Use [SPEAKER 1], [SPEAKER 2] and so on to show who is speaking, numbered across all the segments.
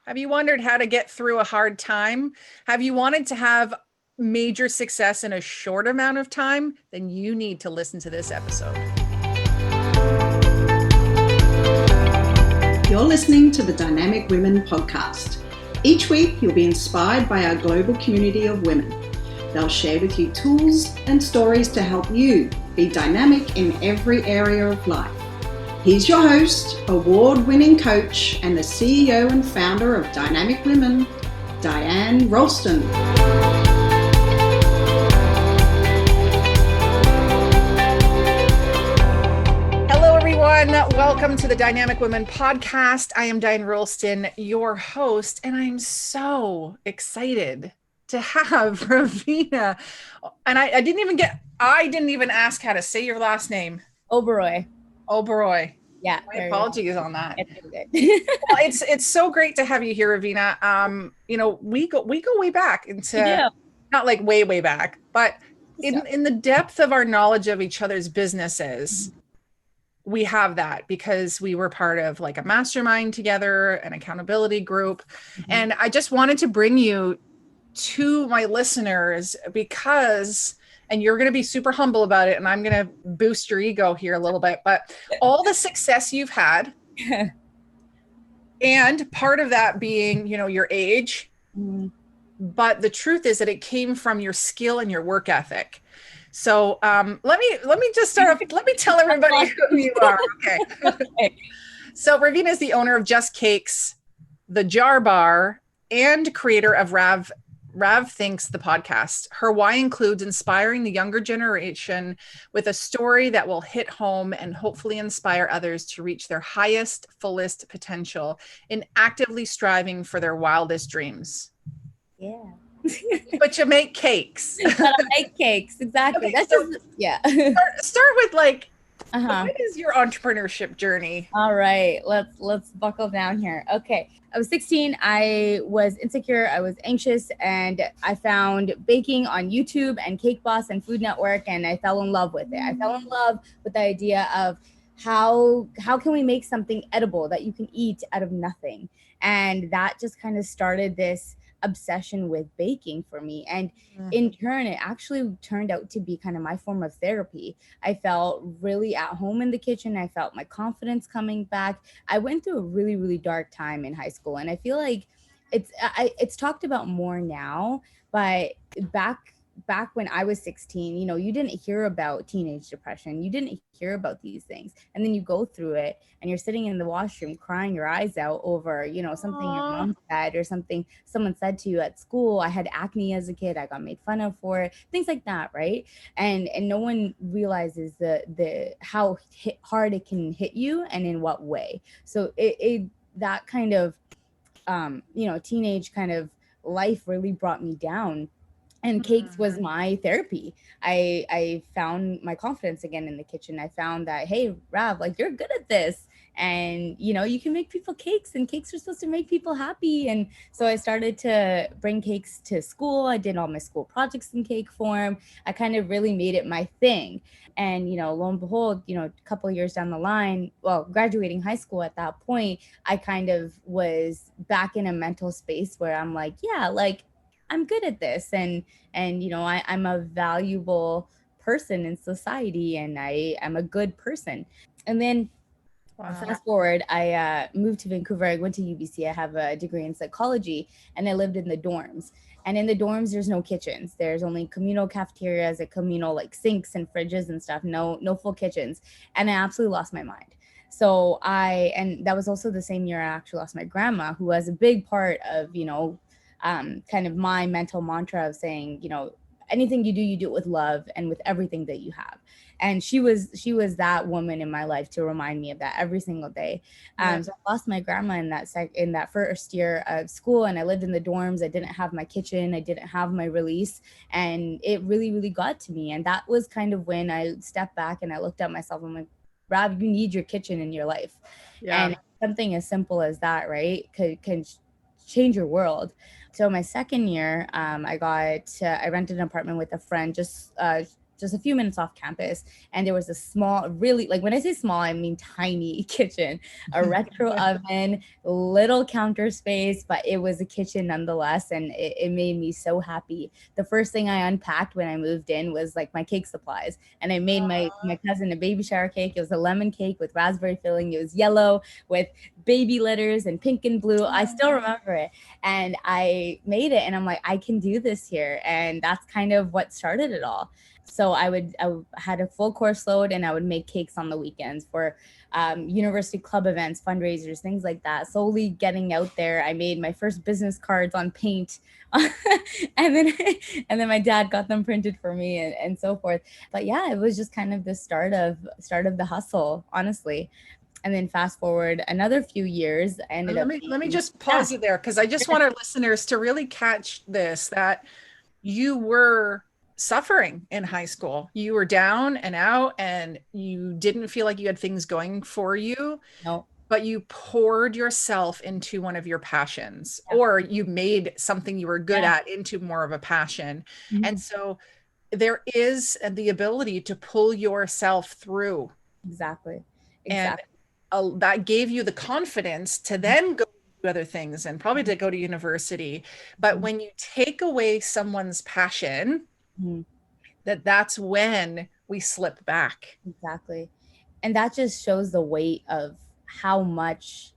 [SPEAKER 1] Have you wondered how to get through a hard time? Have you wanted to have major success in a short amount of time? Then you need to listen to this episode.
[SPEAKER 2] You're listening to the Dynamic Women podcast. Each week, you'll be inspired by our global community of women. They'll share with you tools and stories to help you be dynamic in every area of life. Here's your host, award-winning coach, and the CEO and founder of Dynamic Women, Diane Rolston.
[SPEAKER 1] Hello, everyone. Welcome to the Dynamic Women podcast. I am Diane Rolston, your host, and I'm so excited to have Raveena. And I didn't even ask how to say your last name.
[SPEAKER 3] Oberoi.
[SPEAKER 1] Yeah. My apologies on that.
[SPEAKER 3] Well,
[SPEAKER 1] it's so great to have you here, Raveena. We go way back into not like way back, but in the depth of our knowledge of each other's businesses, we have that because we were part of like a mastermind together, an accountability group. And I just wanted to bring you to my listeners because, and you're going to be super humble about it, and I'm going to boost your ego here a little bit, but all the success you've had, and part of that being, your age, but the truth is that it came from your skill and your work ethic. So let me just start off. Let me tell everybody who you are. Okay. So Raveena is the owner of Just Cakes, the Jar Bar, and creator of ravThinks, the podcast. Her why includes inspiring the younger generation with a story that will hit home and hopefully inspire others to reach their highest, fullest potential in actively striving for their wildest dreams.
[SPEAKER 3] Yeah.
[SPEAKER 1] But you make cakes.
[SPEAKER 3] But I make cakes, exactly.
[SPEAKER 1] Okay,
[SPEAKER 3] That's
[SPEAKER 1] so start with what is your entrepreneurship journey?
[SPEAKER 3] All right, let's buckle down here. Okay, I was 16. I was insecure. I was anxious, and I found baking on YouTube and Cake Boss and Food Network, and I fell in love with it. I fell in love with the idea of how can we make something edible that you can eat out of nothing, and that just kind of started this obsession with baking for me. And in turn, it actually turned out to be kind of my form of therapy. I felt really at home in the kitchen. I felt my confidence coming back. I went through a really, really dark time in high school, and I feel like it's talked about more now, but back when I was 16, you didn't hear about teenage depression. You didn't hear about these things. And then you go through it and you're sitting in the washroom crying your eyes out over, something your mom said or something someone said to you at school. I had acne as a kid. I got made fun of for it. Things like that, right? And no one realizes the how hard it can hit you and in what way. So that kind of teenage kind of life really brought me down. And cakes was my therapy. I found my confidence again in the kitchen. I found that, hey, Rav, you're good at this. And, you can make people cakes, and cakes are supposed to make people happy. And so I started to bring cakes to school. I did all my school projects in cake form. I kind of really made it my thing. And, lo and behold, a couple of years down the line, graduating high school at that point, I kind of was back in a mental space where I'm like, I'm good at this. And I'm a valuable person in society, and I am a good person. And then fast forward, I moved to Vancouver. I went to UBC. I have a degree in psychology, and I lived in the dorms. And in the dorms, there's no kitchens. There's only communal cafeterias and communal sinks and fridges and stuff. No full kitchens. And I absolutely lost my mind. So and that was also the same year I actually lost my grandma, who was a big part of, kind of my mental mantra of saying, anything you do it with love and with everything that you have. And she was that woman in my life to remind me of that every single day. So I lost my grandma in that first year of school, and I lived in the dorms. I didn't have my kitchen. I didn't have my release, and it really, really got to me. And that was kind of when I stepped back and I looked at myself. I'm like, Rob, you need your kitchen in your life. And something as simple as that, right, can change your world. So my second year, I rented an apartment with a friend, just just a few minutes off campus. And there was a small, really, like when I say small, I mean tiny kitchen, a retro oven, little counter space, but it was a kitchen nonetheless. And it made me so happy. The first thing I unpacked when I moved in was like my cake supplies. And I made my cousin a baby shower cake. It was a lemon cake with raspberry filling. It was yellow with baby letters and pink and blue. I still remember it. And I made it and I'm like, I can do this here. And that's kind of what started it all. So I had a full course load and I would make cakes on the weekends for university club events, fundraisers, things like that. Slowly getting out there. I made my first business cards on paint and then my dad got them printed for me and so forth. But yeah, it was just kind of the start of the hustle, honestly. And then fast forward another few years, let
[SPEAKER 1] me just pause you there, because I just want our listeners to really catch this, that you were suffering in high school. You were down and out and you didn't feel like you had things going for you.
[SPEAKER 3] No.
[SPEAKER 1] But you poured yourself into one of your passions, or you made something you were good at into more of a passion. Mm-hmm. And so there is the ability to pull yourself through.
[SPEAKER 3] Exactly.
[SPEAKER 1] And that gave you the confidence to then go do other things and probably to go to university. But when you take away someone's passion, that's when we slip back.
[SPEAKER 3] Exactly. And that just shows the weight of how much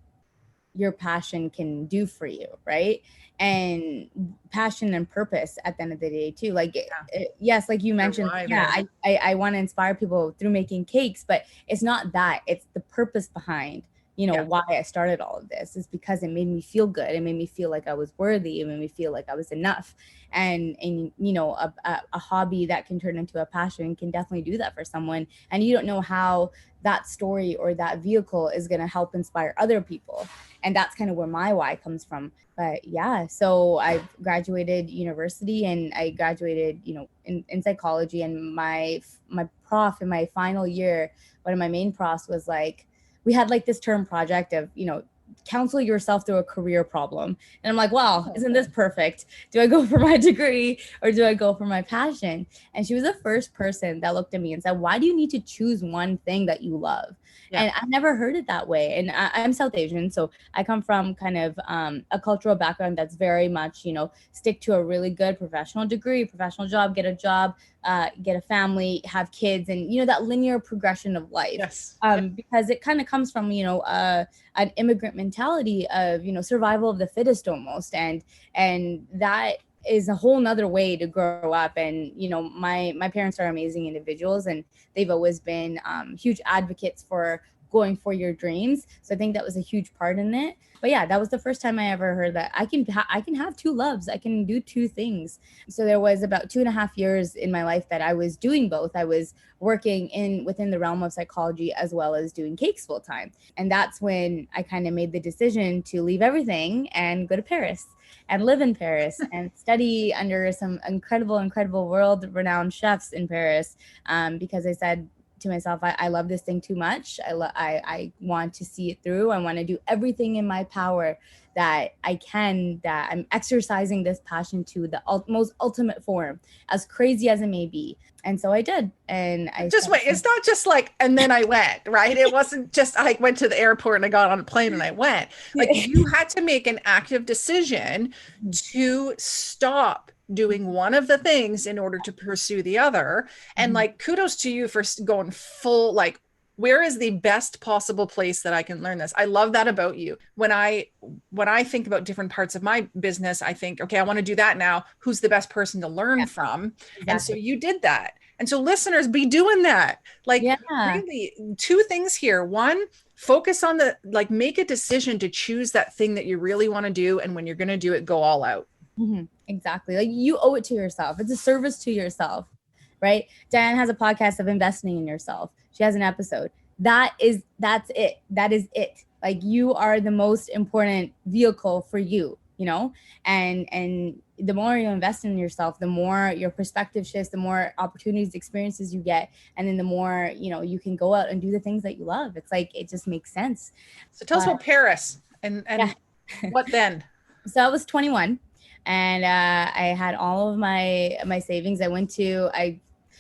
[SPEAKER 3] your passion can do for you, right? And passion and purpose at the end of the day too. Like, yes, like you mentioned, I want to inspire people through making cakes, but it's not that, it's the purpose behind, why I started all of this is because it made me feel good. It made me feel like I was worthy. It made me feel like I was enough. And a hobby that can turn into a passion can definitely do that for someone. And you don't know how that story or that vehicle is going to help inspire other people. And that's kind of where my why comes from. But yeah, so I graduated university and I graduated, in psychology. And my prof in my final year, one of my main profs was like, we had like this term project of, counsel yourself through a career problem. And I'm like, wow, isn't this perfect? Do I go for my degree or do I go for my passion? And she was the first person that looked at me and said, why do you need to choose one thing that you love? And I never heard it that way. And I'm South Asian, so I come from kind of a cultural background that's very much, stick to a really good professional degree, professional job, get a job, get a family, have kids, and, that linear progression of life.
[SPEAKER 1] Yes.
[SPEAKER 3] Because it kind of comes from, an immigrant mentality of, survival of the fittest almost. And that is a whole nother way to grow up. And, my parents are amazing individuals and they've always been huge advocates for going for your dreams. So I think that was a huge part in it. But yeah, that was the first time I ever heard that I can have two loves. I can do two things. So there was about 2.5 years in my life that I was doing both. I was working within the realm of psychology as well as doing cakes full time. And that's when I kind of made the decision to leave everything and go to Paris and live in Paris and study under some incredible world-renowned chefs in Paris, because I said to myself, I love this thing too much. I want to see it through. I want to do everything in my power that I can, that I'm exercising this passion to the most ultimate form, as crazy as it may be. And so I did. And
[SPEAKER 1] it's not just like, and then I went, right? It wasn't just, I went to the airport and I got on a plane and I went. Like, you had to make an active decision to stop doing one of the things in order to pursue the other. And like, kudos to you for going full, like, where is the best possible place that I can learn this? I love that about you. When I think about different parts of my business, I think, okay, I want to do that now. Who's the best person to learn from? Exactly. And so you did that. And so listeners, be doing that. Like, really, two things here. One, focus on make a decision to choose that thing that you really want to do. And when you're going to do it, go all out.
[SPEAKER 3] Mm-hmm. Exactly. Like, you owe it to yourself. It's a service to yourself, right? Diane has a podcast of investing in yourself. She has an episode. That's it. That is it. Like, you are the most important vehicle for you, and the more you invest in yourself, the more your perspective shifts, the more opportunities, experiences you get. And then the more, you can go out and do the things that you love. It's like, it just makes sense.
[SPEAKER 1] So tell us about Paris and what then?
[SPEAKER 3] So I was 21. And I had all of my savings. I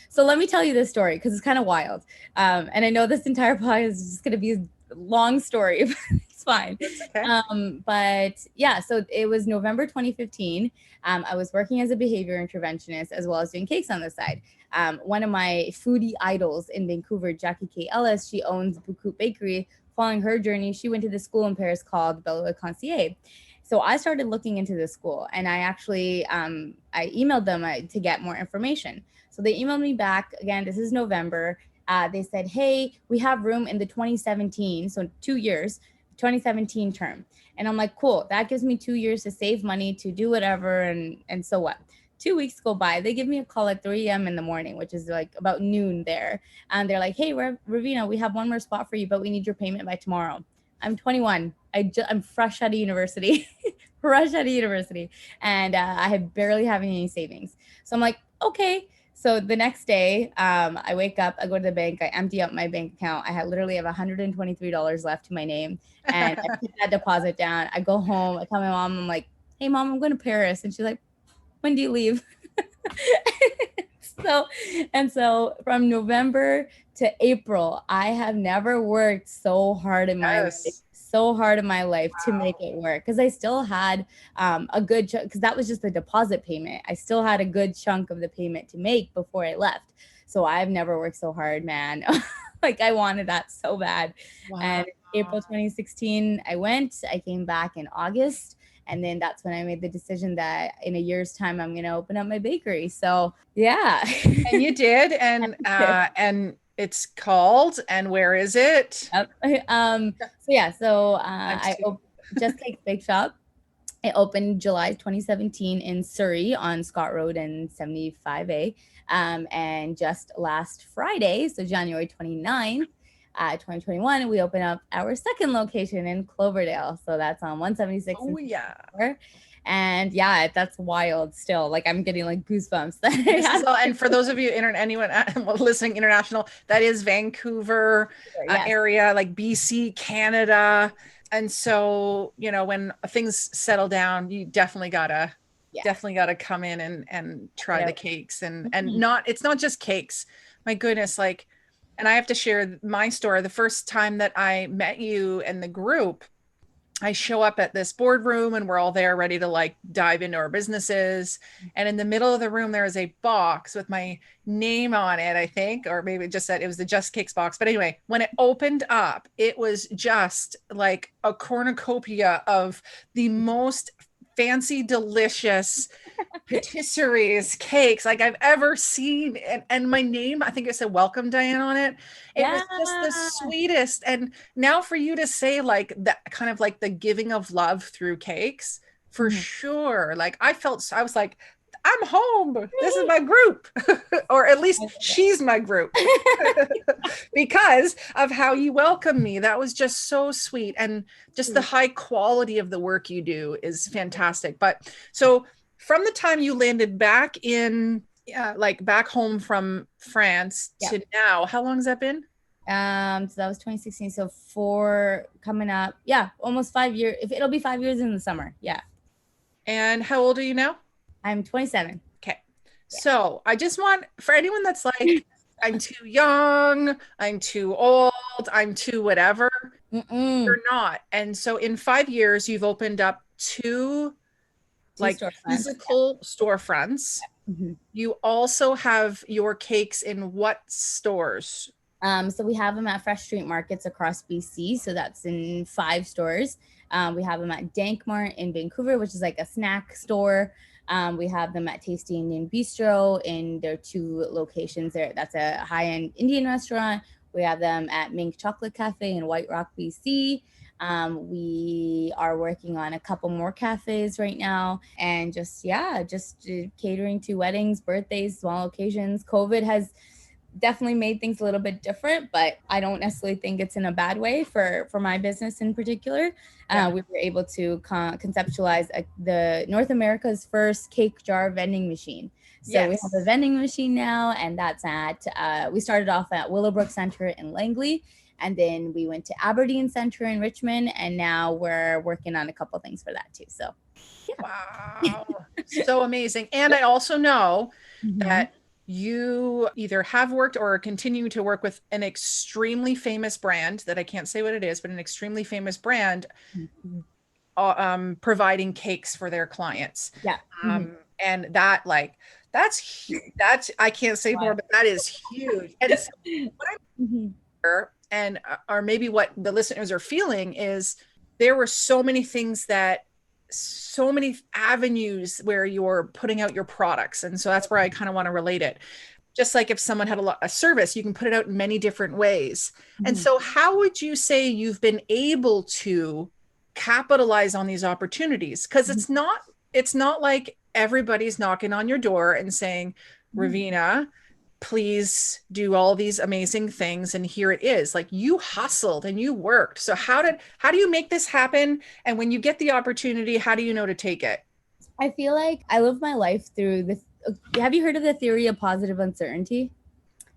[SPEAKER 3] So let me tell you this story because it's kind of wild. And I know this entire podcast is just going to be a long story, but it's fine.
[SPEAKER 1] Okay.
[SPEAKER 3] But yeah, so it was November 2015. I was working as a behavior interventionist as well as doing cakes on the side. One of my foodie idols in Vancouver, Jackie K. Ellis, she owns Boucoup Bakery. Following her journey, she went to the school in Paris called Bellevue Concierge. So I started looking into the school, and I actually I emailed them to get more information. So they emailed me back again. This is November. They said, hey, we have room in the 2017, so 2 years, 2017 term. And I'm like, cool, that gives me 2 years to save money, to do whatever. And so what? 2 weeks go by. They give me a call at 3 a.m. in the morning, which is like about noon there. And they're like, hey, Raveena, we have one more spot for you, but we need your payment by tomorrow. I'm 21. I'm fresh out of university, and I barely have any savings. So I'm like, okay. So the next day, I wake up, I go to the bank, I empty out my bank account. I literally have $123 left to my name, and I put that deposit down. I go home, I tell my mom, I'm like, hey mom, I'm going to Paris. And she's like, when do you leave? So from November to April, I have never worked so hard in my life. To make it work, because I still had a good chunk, because that was just the deposit payment. I still had a good chunk of the payment to make before I left. So I've never worked so hard, man. Like I wanted that so bad. Wow. And April 2016, I came back in August. And then that's when I made the decision that in a year's time, I'm going to open up my bakery. So yeah.
[SPEAKER 1] And you did. And it's called, and where is it?
[SPEAKER 3] Yep. I Just Cakes Bake Shop. It opened July 2017 in Surrey on Scott Road and 75A. And just last Friday, so January 29th, 2021, we opened up our second location in Cloverdale. So that's on 176.
[SPEAKER 1] Oh, yeah.
[SPEAKER 3] And yeah, that's wild still. Like I'm getting like goosebumps.
[SPEAKER 1] And for those of you, anyone listening international, that is Vancouver area, like BC, Canada. And so, when things settle down, you definitely gotta come in and try the cakes and it's not just cakes. My goodness, like, and I have to share my story. The first time that I met you and the group, I show up at this boardroom and we're all there ready to like dive into our businesses. And in the middle of the room, there was a box with my name on it, I think, or maybe it just said it was the Just Cakes box. But anyway, when it opened up, it was just like a cornucopia of the most fancy, delicious patisseries, cakes like I've ever seen. And my name, I think it said welcome Diane on it. It was just the sweetest. And now for you to say like that, kind of like the giving of love through cakes, for sure. Like I was like, I'm home. This is my group. Or at least she's my group. Because of how you welcome me. That was just so sweet. And just the high quality of the work you do is fantastic. But so from the time you landed back in, like back home from France to now, how long has that been?
[SPEAKER 3] So that was 2016. So almost 5 years. It'll be 5 years in the summer. Yeah.
[SPEAKER 1] And how old are you now?
[SPEAKER 3] I'm 27.
[SPEAKER 1] Okay. Yeah. So I just want, for anyone that's like, I'm too young, I'm too old, I'm too whatever, you're not. And so in 5 years, you've opened up two like physical storefronts. You also have your cakes in what stores?
[SPEAKER 3] So we have them at Fresh Street Markets across BC. So that's in 5 stores. We have them at Dankmart in Vancouver, which is like a snack store. We have them at Tasty Indian Bistro in their 2 locations there. That's a high-end Indian restaurant. We have them at Mink Chocolate Cafe in White Rock, BC. We are working on a couple more cafes right now, and just catering to weddings, birthdays, small occasions. COVID has definitely made things a little bit different, but I don't necessarily think it's in a bad way for my business in particular. We were able to conceptualize the North America's first cake jar vending machine. So we have a vending machine now, and that's we started off at Willowbrook Center in Langley, and then we went to Aberdeen Center in Richmond, and now we're working on a couple things for that too. So
[SPEAKER 1] wow. So amazing. And I also know that you either have worked or continue to work with an extremely famous brand that I can't say what it is, but an extremely famous brand providing cakes for their clients.
[SPEAKER 3] Yeah.
[SPEAKER 1] And that like, that's I can't say more, but that is huge. And so and or maybe what the listeners are feeling is there were so many things so many avenues where you're putting out your products. And so that's where I kind of want to relate it. Just like if someone had a service, you can put it out in many different ways. And so how would you say you've been able to capitalize on these opportunities? Because it's not like everybody's knocking on your door and saying, Raveena, please do all these amazing things, and here it is. Like, you hustled and you worked. So how do you make this happen? And when you get the opportunity, how do you know to take it?
[SPEAKER 3] I feel like I live my life through this. Have you heard of the theory of positive uncertainty?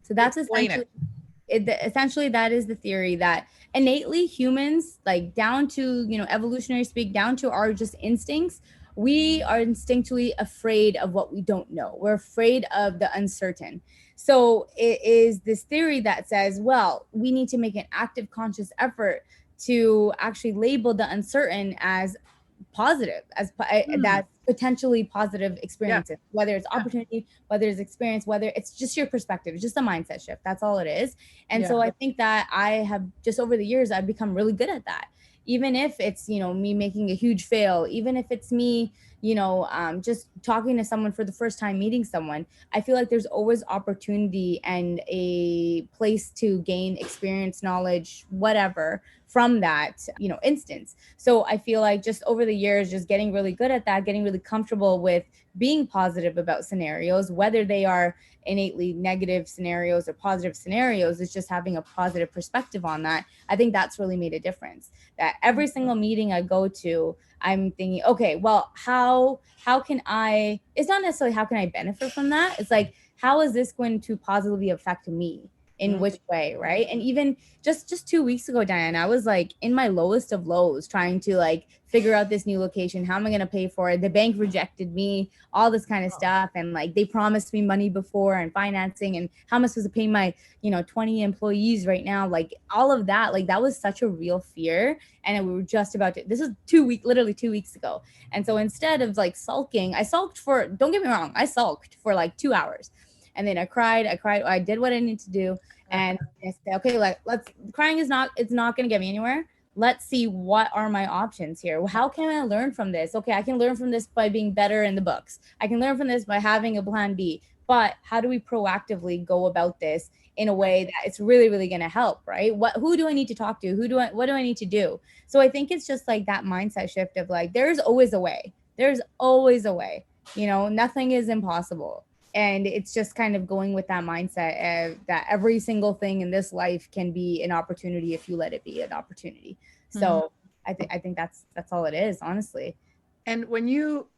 [SPEAKER 3] So that's essentially that is the theory that innately humans, like down to, evolutionary speak, down to our just instincts, we are instinctually afraid of what we don't know. We're afraid of the uncertain. So it is this theory that says, well, we need to make an active, conscious effort to actually label the uncertain as positive, as that's potentially positive experiences, whether it's opportunity, whether it's experience, whether it's just your perspective. It's just a mindset shift. That's all it is. And so I think that I have just over the years, I've become really good at that. Even if it's, me making a huge fail, even if it's me, just talking to someone for the first time, meeting someone, I feel like there's always opportunity and a place to gain experience, knowledge, whatever from that, instance. So I feel like just over the years, just getting really good at that, getting really comfortable with being positive about scenarios, whether they are innately negative scenarios or positive scenarios, it's just having a positive perspective on that. I think that's really made a difference. That every single meeting I go to, I'm thinking, okay, well, how can I, it's not necessarily how can I benefit from that? It's like, how is this going to positively affect me? In which way, right? And even just 2 weeks ago, Diane, I was like in my lowest of lows, trying to like figure out this new location. How am I going to pay for it? The bank rejected me, all this kind of stuff. And like, they promised me money before and financing, and how am I supposed to pay my, 20 employees right now? Like all of that, like that was such a real fear. And we were just about to, this was literally 2 weeks ago. And so instead of like sulking, I sulked for, don't get me wrong, I sulked for like 2 hours. And then I cried, I did what I need to do. And I said, okay, crying it's not going to get me anywhere. Let's see, what are my options here? How can I learn from this? Okay, I can learn from this by being better in the books. I can learn from this by having a plan B. But how do we proactively go about this in a way that it's really, really going to help, right? Who do I need to talk to? What do I need to do? So I think it's just like that mindset shift of like, there's always a way. There's always a way. Nothing is impossible. And it's just kind of going with that mindset that every single thing in this life can be an opportunity if you let it be an opportunity. So I think that's all it is, honestly.
[SPEAKER 1] And when you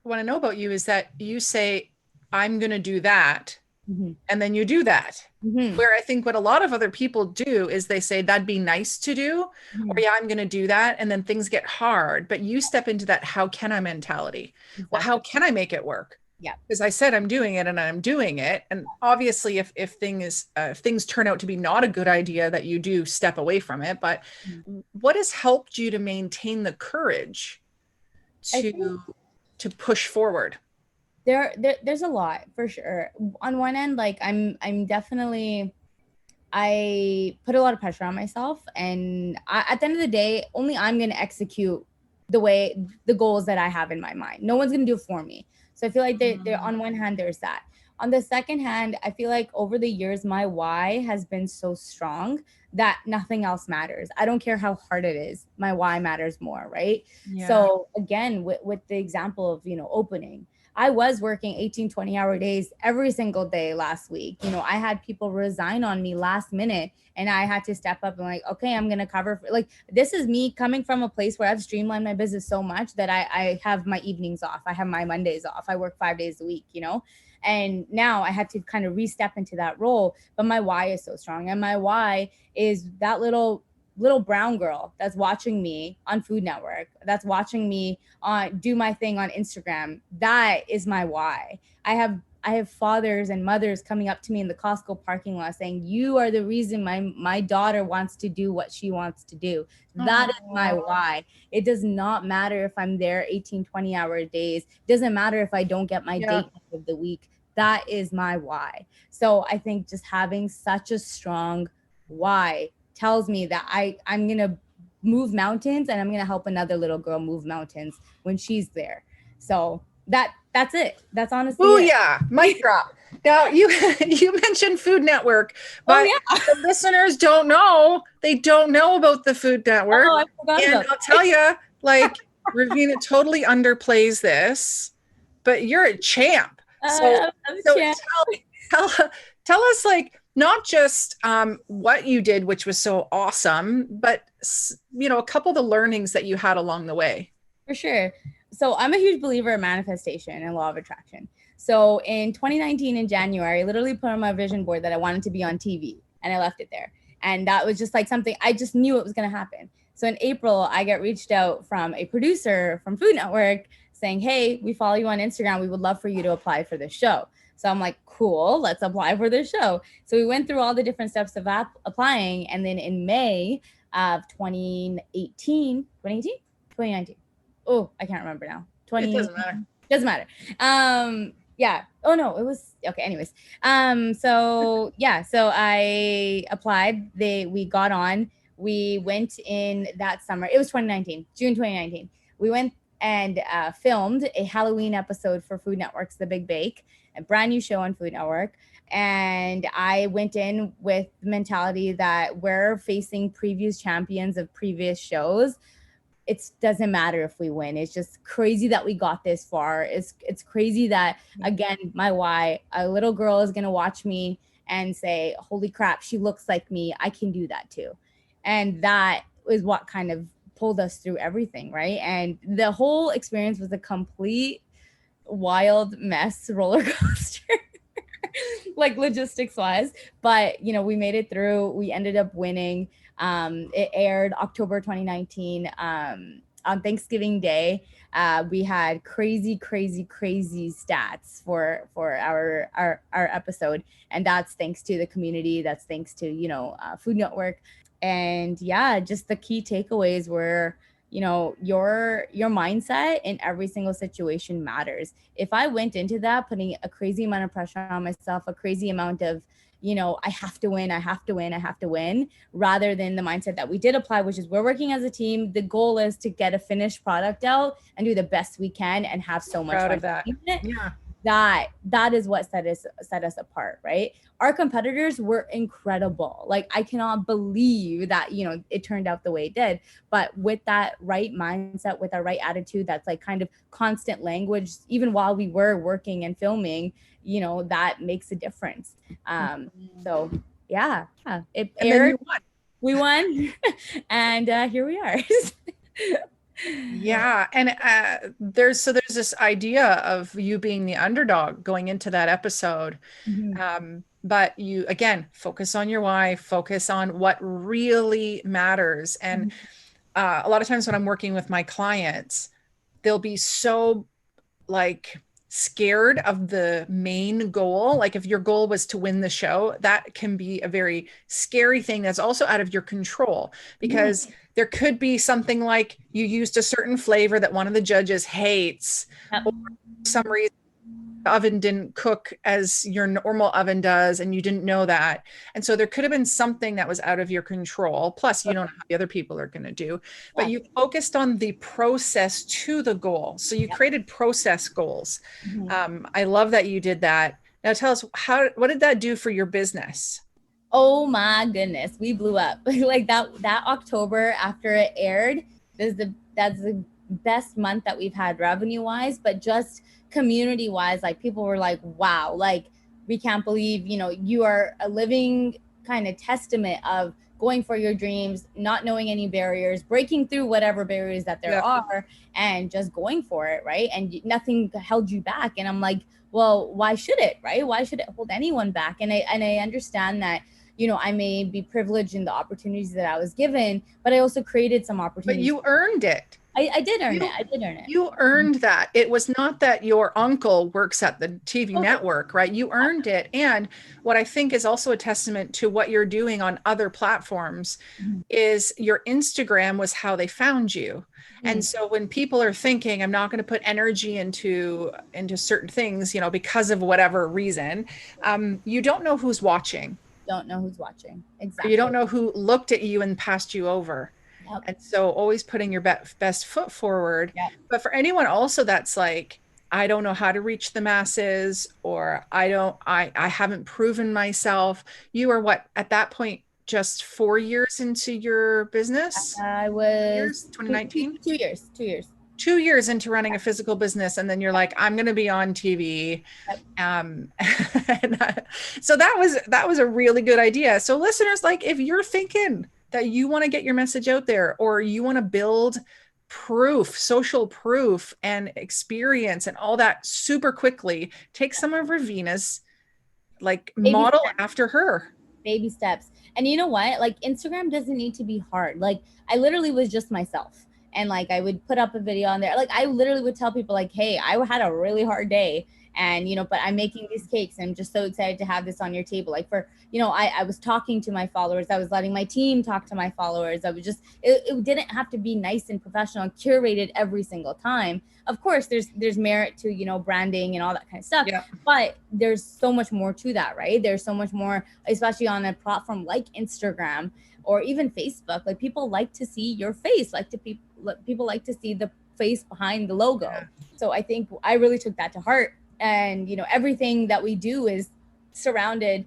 [SPEAKER 1] want to know about you is that you say, I'm going to do that. And then you do that. Where I think what a lot of other people do is they say, that'd be nice to do, or yeah, I'm going to do that. And then things get hard, but you step into that, how can I mentality? Exactly. Well, how can I make it work?
[SPEAKER 3] Yeah.
[SPEAKER 1] Because I said, I'm doing it and I'm doing it. And obviously if things turn out to be not a good idea, that you do step away from it. But what has helped you to maintain the courage to push forward?
[SPEAKER 3] There's a lot, for sure. On one end, like I'm definitely, I put a lot of pressure on myself, and at the end of the day, only I'm going to execute the goals that I have in my mind. No one's going to do it for me. So I feel like they're on one hand, there's that. On the second hand, I feel like over the years, my why has been so strong that nothing else matters. I don't care how hard it is. My why matters more, right? Yeah. So again, with the example of, opening, I was working 18, 20-hour days every single day last week. I had people resign on me last minute, and I had to step up and like, okay, I'm going to cover. This is me coming from a place where I've streamlined my business so much that I have my evenings off. I have my Mondays off. I work 5 days a week, and now I had to kind of re-step into that role. But my why is so strong. And my why is that little brown girl that's watching me on Food Network, that's watching me do my thing on Instagram. That is my why. I I have fathers and mothers coming up to me in the Costco parking lot saying, you are the reason my daughter wants to do what she wants to do. That is my why. It does not matter if I'm there 18, 20-hour days. It doesn't matter if I don't get my date of the week. That is my why. So I think just having such a strong why tells me that I'm going to move mountains, and I'm going to help another little girl move mountains when she's there. So that's it. That's honestly
[SPEAKER 1] Oh
[SPEAKER 3] it.
[SPEAKER 1] yeah, mic drop. Now you mentioned Food Network, but the listeners don't know. They don't know about the Food Network.
[SPEAKER 3] I forgot
[SPEAKER 1] and
[SPEAKER 3] about
[SPEAKER 1] I'll tell you, like, Raveena totally underplays this, but you're a champ. So tell us, like, not just what you did, which was so awesome, but a couple of the learnings that you had along the way.
[SPEAKER 3] For sure. So I'm a huge believer in manifestation and law of attraction. So in 2019 in January, I literally put on my vision board that I wanted to be on TV, and I left it there. And that was just like something I just knew it was going to happen. So in April, I got reached out from a producer from Food Network saying, hey, we follow you on Instagram. We would love for you to apply for this show. So I'm like, cool, let's apply for this show. So we went through all the different steps of applying. And then in May of 2019. Oh, I can't remember now.
[SPEAKER 1] It doesn't matter.
[SPEAKER 3] Doesn't matter. Yeah. Oh no, it was okay. Anyways. So I applied. We got on. We went in that summer. It was 2019, June 2019. We went and filmed a Halloween episode for Food Network's The Big Bake, a brand new show on Food Network. And I went in with the mentality that we're facing previous champions of previous shows. It doesn't matter if we win. It's just crazy that we got this far. It's crazy that, again, my why, a little girl is going to watch me and say, holy crap, she looks like me. I can do that too. And that is what kind of pulled us through everything, right? And the whole experience was a complete wild mess roller coaster, like logistics wise. But, we made it through. We ended up winning. It aired October 2019 on Thanksgiving Day. We had crazy stats for our episode, and that's thanks to the community. That's thanks to Food Network. And just the key takeaways were, your mindset in every single situation matters. If I went into that putting a crazy amount of pressure on myself, a crazy amount of I have to win, rather than the mindset that we did apply, which is we're working as a team. The goal is to get a finished product out and do the best we can and have so much fun.
[SPEAKER 1] Proud of that.
[SPEAKER 3] Yeah. That is what set us apart, right? Our competitors were incredible. Like, I cannot believe that, it turned out the way it did. But with that right mindset, with our right attitude, that's like kind of constant language, even while we were working and filming, that makes a difference. So yeah, it aired. We won. And here we are.
[SPEAKER 1] Yeah. And there's this idea of you being the underdog going into that episode.
[SPEAKER 3] Mm-hmm.
[SPEAKER 1] But you, again, focus on your why, focus on what really matters. And a lot of times when I'm working with my clients, they'll be so scared of the main goal. Like, if your goal was to win the show, that can be a very scary thing that's also out of your control, because there could be something like you used a certain flavor that one of the judges hates, or for some reason the oven didn't cook as your normal oven does, and you didn't know that. And so there could have been something that was out of your control. Plus, you don't know how the other people are going to do, but you focused on the process to the goal. So you created process goals. I love that you did that. Now tell us, what did that do for your business?
[SPEAKER 3] Oh my goodness, we blew up. Like that October after it aired, that's the best month that we've had revenue wise, but just community wise, like, people were like, wow, like, we can't believe, you are a living kind of testament of going for your dreams, not knowing any barriers, breaking through whatever barriers that there are, and just going for it, right? And nothing held you back. And I'm like, well, why should it, right? Why should it hold anyone back? And I understand that, I may be privileged in the opportunities that I was given, but I also created some opportunities.
[SPEAKER 1] But you earned it.
[SPEAKER 3] I did earn
[SPEAKER 1] You,
[SPEAKER 3] it. I did earn it.
[SPEAKER 1] you earned that. It was not that your uncle works at the TV
[SPEAKER 3] Okay.
[SPEAKER 1] network, right? You earned it. And what I think is also a testament to what you're doing on other platforms
[SPEAKER 3] Mhm.
[SPEAKER 1] is your Instagram was how they found you. And
[SPEAKER 3] Mhm.
[SPEAKER 1] so when people are thinking, I'm not going to put energy into certain things, because of whatever reason, you don't know who's watching,
[SPEAKER 3] Don't know who's watching.
[SPEAKER 1] or you don't
[SPEAKER 3] Exactly.
[SPEAKER 1] know who looked at you and passed you over.
[SPEAKER 3] Yep.
[SPEAKER 1] And so always putting your best foot forward.
[SPEAKER 3] Yep.
[SPEAKER 1] But for anyone also that's like, I don't know how to reach the masses, or I haven't proven myself. You are what, at that point, just 4 years into your business?
[SPEAKER 3] I was
[SPEAKER 1] Years,
[SPEAKER 3] two, two,
[SPEAKER 1] 2019?
[SPEAKER 3] 2 years. 2 years.
[SPEAKER 1] 2 years into running a physical business, and then you're like, I'm going to be on TV.
[SPEAKER 3] Yep.
[SPEAKER 1] And, so that was a really good idea. So listeners, like, if you're thinking that you want to get your message out there, or you want to build proof, social proof and experience and all that super quickly, take some of Raveena's, like,
[SPEAKER 3] Baby
[SPEAKER 1] model
[SPEAKER 3] steps.
[SPEAKER 1] after her.
[SPEAKER 3] Baby steps. And you know what? Like Instagram doesn't need to be hard. Like I literally was just myself. And like I would put up a video on there. Like I literally would tell people like, hey, I had a really hard day. And but I'm making these cakes and I'm just so excited to have this on your table. Like I was talking to my followers. I was letting my team talk to my followers. I was just it didn't have to be nice and professional and curated every single time. Of course, there's merit to, branding and all that kind of stuff.
[SPEAKER 1] Yeah.
[SPEAKER 3] But there's so much more to that, right? There's so much more, especially on a platform like Instagram or even Facebook. Like people like to see your face, people like to see the face behind the logo.
[SPEAKER 1] Yeah.
[SPEAKER 3] So I think I really took that to heart. And everything that we do is surrounded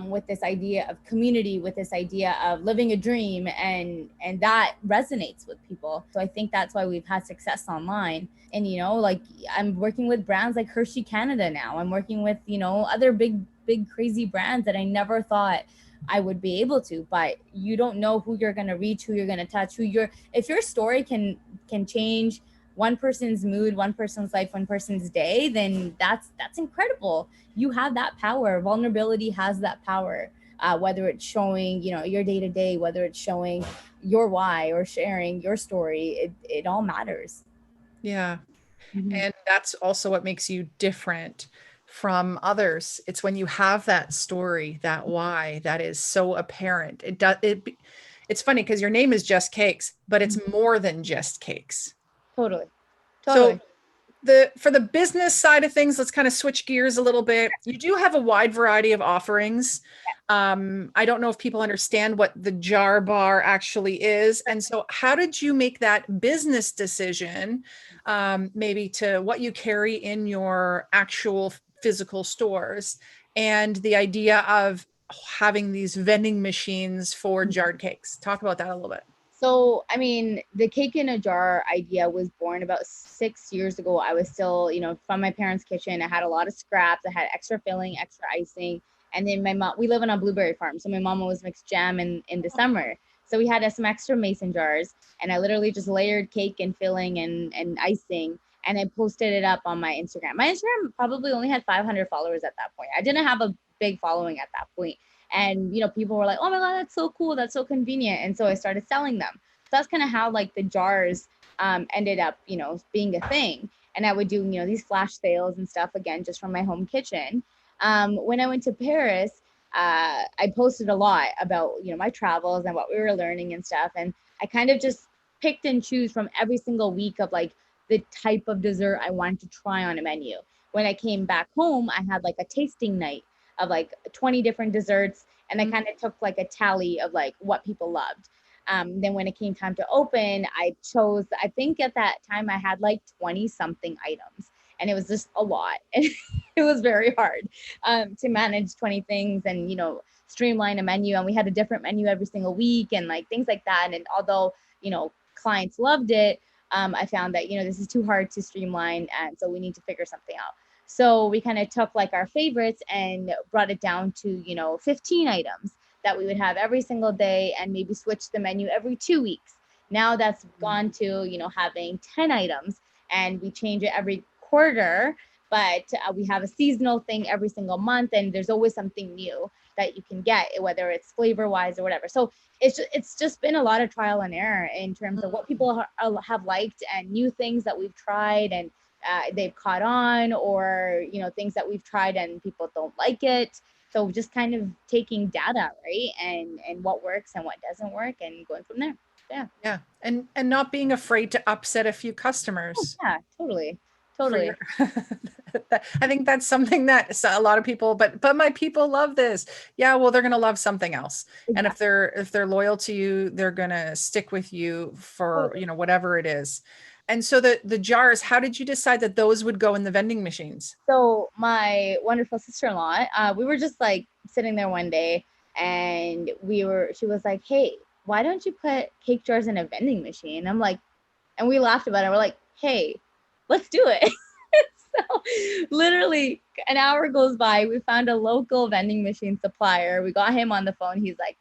[SPEAKER 3] with this idea of community, with this idea of living a dream, and that resonates with people. So I think that's why we've had success online. And like I'm working with brands like Hershey Canada now. I'm working with other big crazy brands that I never thought I would be able to. But you don't know who you're going to reach, who you're going to touch, if your story can change one person's mood, one person's life, one person's day, then that's incredible. You have that power. Vulnerability has that power. Whether it's showing your day to day, whether it's showing your why or sharing your story, it all matters.
[SPEAKER 1] Yeah.
[SPEAKER 3] Mm-hmm.
[SPEAKER 1] And that's also what makes you different from others. It's when you have that story, that why, that is so apparent. It's funny because your name is Just Cakes, but it's more than just cakes.
[SPEAKER 3] Totally.
[SPEAKER 1] So for the business side of things, let's kind of switch gears a little bit. You do have a wide variety of offerings. I don't know if people understand what the jar bar actually is. And so how did you make that business decision, maybe to what you carry in your actual physical stores, and the idea of having these vending machines for jarred cakes? Talk about that a little bit.
[SPEAKER 3] So, I mean, the cake in a jar idea was born about 6 years ago. I was still, from my parents' kitchen. I had a lot of scraps. I had extra filling, extra icing. And then my mom, we live on a blueberry farm. So my mom always makes jam in the summer. So we had some extra mason jars. And I literally just layered cake and filling and icing. And I posted it up on my Instagram. My Instagram probably only had 500 followers at that point. I didn't have a big following at that point. And, people were like, oh my God, that's so cool. That's so convenient. And so I started selling them. So that's kind of how like the jars ended up, being a thing. And I would do, these flash sales and stuff, again, just from my home kitchen. When I went to Paris, I posted a lot about, my travels and what we were learning and stuff. And I kind of just picked and choose from every single week of like the type of dessert I wanted to try on a menu. When I came back home, I had like a tasting night of like 20 different desserts. And I kind of took like a tally of like what people loved. Then when it came time to open, I think at that time I had like 20 something items, and it was just a lot. And it was very hard to manage 20 things and, streamline a menu. And we had a different menu every single week and like things like that. And although, clients loved it, I found that, this is too hard to streamline. And so we need to figure something out. So we kind of took like our favorites and brought it down to, 15 items that we would have every single day, and maybe switch the menu every 2 weeks. Now that's gone to, having 10 items, and we change it every quarter, but we have a seasonal thing every single month, and there's always something new. that you can get, whether it's flavor wise or whatever. So it's just been a lot of trial and error in terms of what people have liked and new things that we've tried and they've caught on, or, you know, things that we've tried and people don't like it. So just kind of taking data, right? And what works and what doesn't work and going from there. Yeah.
[SPEAKER 1] Yeah. And not being afraid to upset a few customers.
[SPEAKER 3] Yeah, totally. Totally.
[SPEAKER 1] I think that's something that a lot of people, but my people love this. Yeah, well, they're going to love something else.
[SPEAKER 3] Exactly.
[SPEAKER 1] And if they're loyal to you, they're going to stick with you for, you know, whatever it is. And so the jars, how did you decide that those would go in the vending machines?
[SPEAKER 3] So my wonderful sister-in-law, we were just like sitting there one day and she was like, hey, why don't you put cake jars in a vending machine? I'm like, and we laughed about it. We're like, hey, let's do it. So literally an hour goes by. We found a local vending machine supplier. We got him on the phone. He's like,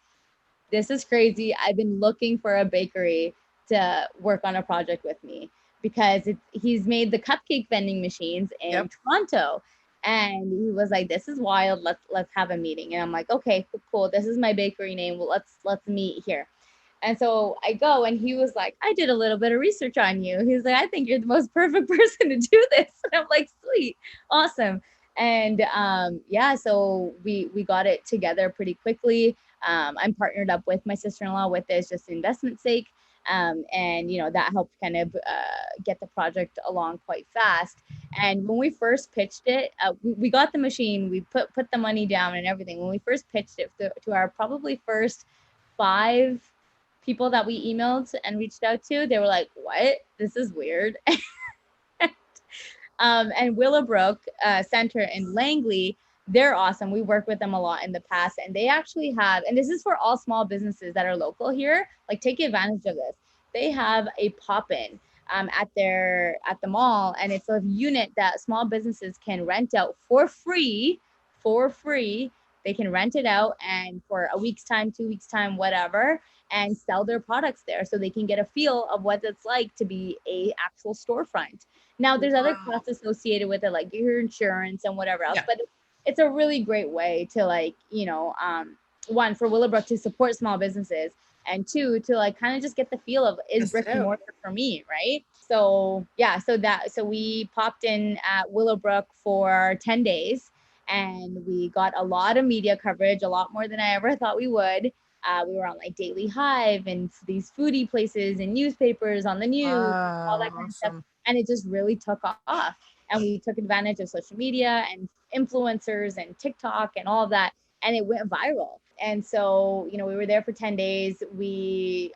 [SPEAKER 3] this is crazy. I've been looking for a bakery to work on a project with me, because he's made the cupcake vending machines in Toronto. And he was like, this is wild. Let's have a meeting. And I'm like, okay, cool. This is my bakery name. Well, let's meet here. And so I go, and he was like, I did a little bit of research on you. He's like, I think you're the most perfect person to do this. And I'm like, sweet, awesome. And so we got it together pretty quickly. I'm partnered up with my sister-in-law with this, just investment sake. And, you know, that helped kind of get the project along quite fast. And when we first pitched it, we got the machine, we put the money down and everything. When we first pitched it to our probably first 5 people that we emailed and reached out to, they were like, what? This is weird. And Willowbrook Center in Langley, they're awesome. We worked with them a lot in the past, and they actually have, and this is for all small businesses that are local here, like take advantage of this. They have a pop-in at the mall, and it's a unit that small businesses can rent out for free. They can rent it out, and for a week's time, 2 weeks time, whatever, and sell their products there, so they can get a feel of what it's like to be a actual storefront. Now there's other costs associated with it, like your insurance and whatever else, but it's a really great way to, like, you know, one, for Willowbrook to support small businesses, and 2, to like kind of just get the feel of, is brick and mortar for me, right? So so we popped in at Willowbrook for 10 days, and we got a lot of media coverage, a lot more than I ever thought we would. We were on like Daily Hive and these foodie places and newspapers on the news, all that kind of stuff. And it just really took off. And we took advantage of social media and influencers and TikTok and all of that. And it went viral. And so, you know, we were there for 10 days.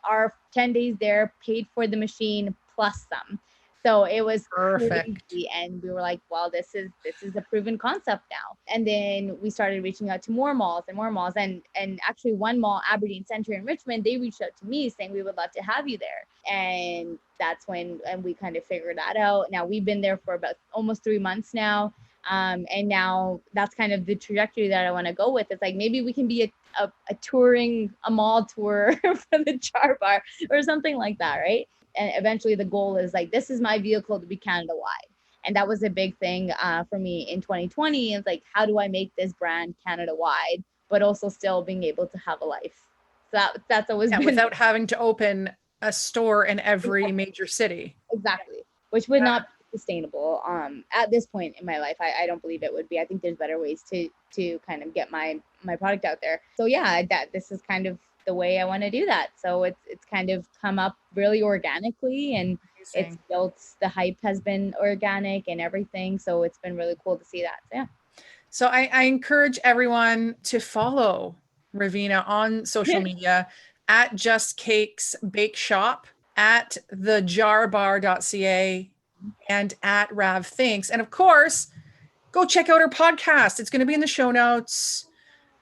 [SPEAKER 3] Our 10 days there paid for the machine plus some. So it was perfect. Crazy. And we were like, well, this is a proven concept now. And then we started reaching out to more malls. And actually one mall, Aberdeen Center in Richmond, they reached out to me saying, we would love to have you there. And that's when we kind of figured that out. Now we've been there for about almost 3 months now. And now that's kind of the trajectory that I want to go with. It's like, maybe we can be a mall tour for the Jar Bar or something like that, right? And eventually the goal is like, this is my vehicle to be Canada-wide. And that was a big thing for me in 2020. It's like, how do I make this brand Canada-wide, but also still being able to have a life? So that's always been,
[SPEAKER 1] without having to open a store in every major city.
[SPEAKER 3] Exactly. Which would not be sustainable at this point in my life. I don't believe it would be. I think there's better ways to kind of get my product out there. So yeah, this is kind of the way I want to do that. So it's kind of come up really organically, and it's built, the hype has been organic and everything. So it's been really cool to see that. So, yeah.
[SPEAKER 1] So I encourage everyone to follow Raveena on social media at Just Cakes Bake Shop, at thejarbar.ca, and at ravThinks. And of course, go check out her podcast. It's going to be in the show notes.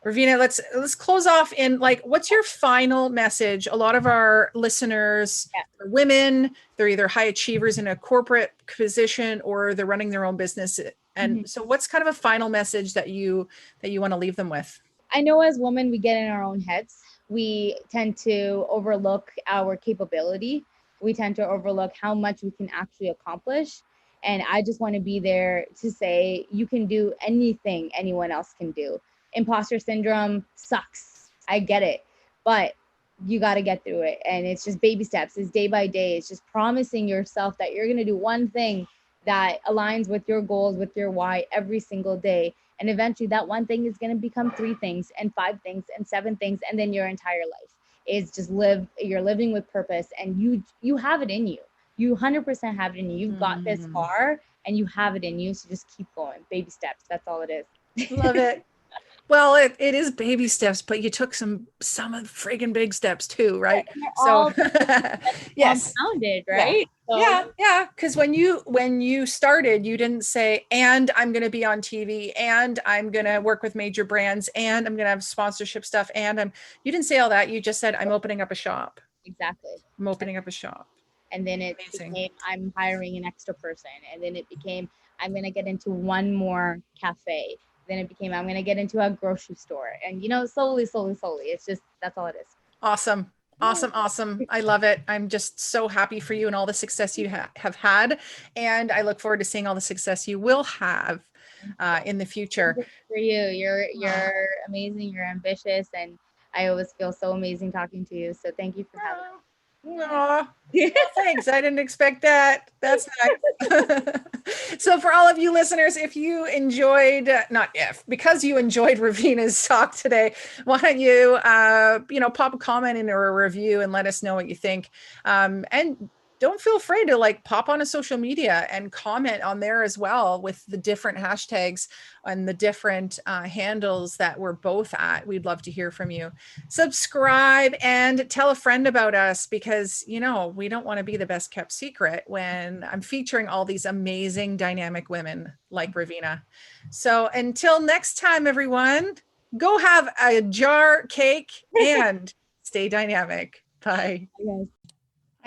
[SPEAKER 1] Raveena, let's close off in, like, what's your final message? A lot of our listeners are women. They're either high achievers in a corporate position or they're running their own business. And so what's kind of a final message that you want to leave them with?
[SPEAKER 3] I know as women, we get in our own heads. We tend to overlook our capability. We tend to overlook how much we can actually accomplish. And I just want to be there to say, you can do anything anyone else can do. imposter syndrome sucks. I get it, but you got to get through it. And it's just baby steps. It's day by day. It's just promising yourself that you're going to do one thing that aligns with your goals, with your why every single day. And eventually that one thing is going to become 3 things and 5 things and 7 things. And then your entire life is just you're living with purpose, and you have it in you. You 100% have it in you. You've got this far and you have it in you. So just keep going. Baby steps. That's all it is.
[SPEAKER 1] Love it. Well, it is baby steps, but you took some friggin' big steps too, right? So yes,
[SPEAKER 3] compounded, right?
[SPEAKER 1] Yeah. Because when you started, you didn't say, and I'm going to be on TV, and I'm going to work with major brands, and I'm going to have sponsorship stuff, and you didn't say all that. You just said, I'm opening up a shop.
[SPEAKER 3] Exactly.
[SPEAKER 1] I'm opening up a shop.
[SPEAKER 3] And then it became, I'm hiring an extra person, and then it became, I'm going to get into one more cafe. Then it became, I'm going to get into a grocery store, and slowly. It's just, that's all it is.
[SPEAKER 1] Awesome. I love it. I'm just so happy for you and all the success you have had. And I look forward to seeing all the success you will have in the future.
[SPEAKER 3] For you, you're amazing. You're ambitious. And I always feel so amazing talking to you. So thank you for having me.
[SPEAKER 1] Aw, thanks. I didn't expect that. That's nice. So for all of you listeners, if you enjoyed, because you enjoyed Raveena's talk today, why don't you, pop a comment in or a review and let us know what you think. And don't feel afraid to pop on a social media and comment on there as well with the different hashtags and the different handles that we're both at. We'd love to hear from you. Subscribe and tell a friend about us, because, we don't want to be the best kept secret when I'm featuring all these amazing dynamic women like Raveena. So until next time, everyone, go have a jar cake and stay dynamic. Bye.
[SPEAKER 3] Yes.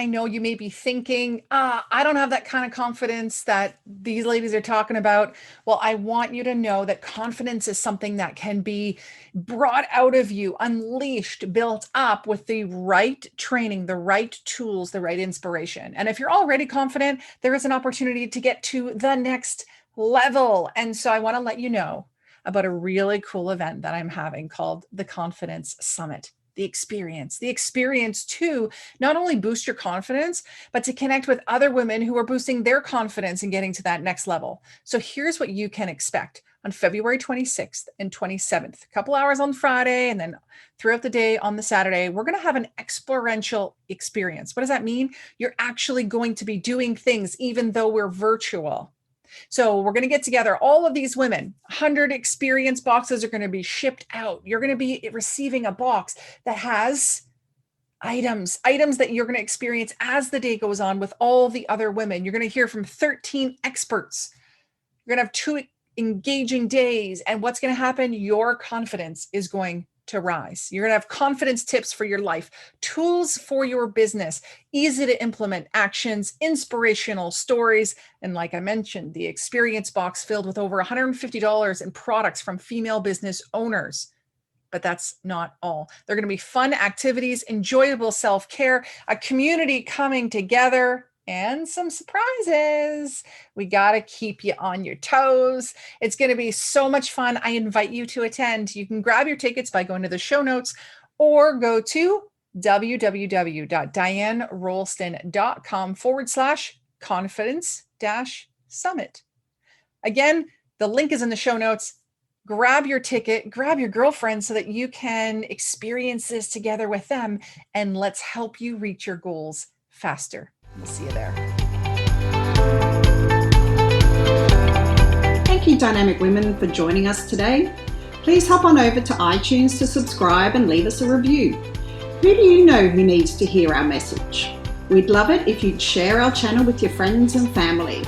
[SPEAKER 1] I know you may be thinking, I don't have that kind of confidence that these ladies are talking about. Well, I want you to know that confidence is something that can be brought out of you, unleashed, built up with the right training, the right tools, the right inspiration. And if you're already confident, there is an opportunity to get to the next level. And so I want to let you know about a really cool event that I'm having called the Confidence Summit. The experience to not only boost your confidence, but to connect with other women who are boosting their confidence and getting to that next level. So here's what you can expect on February 26th and 27th, a couple hours on Friday, and then throughout the day on the Saturday, we're going to have an experiential experience. What does that mean? You're actually going to be doing things even though we're virtual. So we're going to get together all of these women. 100 experience boxes are going to be shipped out. You're going to be receiving a box that has items that you're going to experience as the day goes on with all the other women. You're going to hear from 13 experts. You're going to have 2 engaging days. And what's going to happen? Your confidence is going to rise. You're going to have confidence tips for your life, tools for your business, easy to implement actions, inspirational stories. And like I mentioned, the experience box filled with over $150 in products from female business owners. But that's not all. They're going to be fun activities, enjoyable self-care, a community coming together, and some surprises. We got to keep you on your toes. It's going to be so much fun. I invite you to attend. You can grab your tickets by going to the show notes or go to www.dianerolston.com/confidence-summit. Again, the link is in the show notes. Grab your ticket, grab your girlfriend so that you can experience this together with them, and let's help you reach your goals faster. We'll see you there.
[SPEAKER 2] Thank you, Dynamic Women, for joining us today. Please hop on over to iTunes to subscribe and leave us a review. Who do you know who needs to hear our message? We'd love it if you'd share our channel with your friends and family.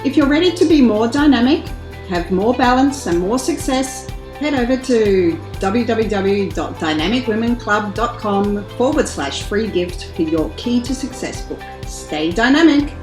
[SPEAKER 2] If you're ready to be more dynamic, have more balance and more success, head over to www.dynamicwomenclub.com/free gift for your Key to Success book. Stay dynamic.